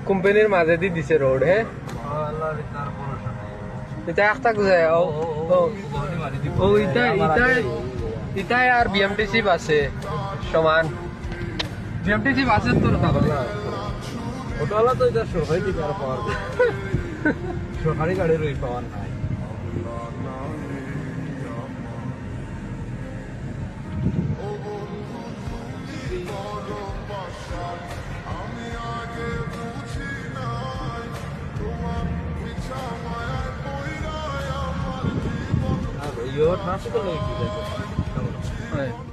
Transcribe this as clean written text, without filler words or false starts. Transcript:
কোম্পানির মাঝে দি দিছে রোড হ্যাঁ এটা একটা গুজায় ও ইটাই আর বিএমটিসি বাসে সমান বিএমটিসি বাসের তো ওটা তো এটা সরকারি দিকে আর পাওয়ার সরকারি গাড়ির ওই পাওয়ার নাই ইয়ে ট্রাফিক লাগে কি দেখো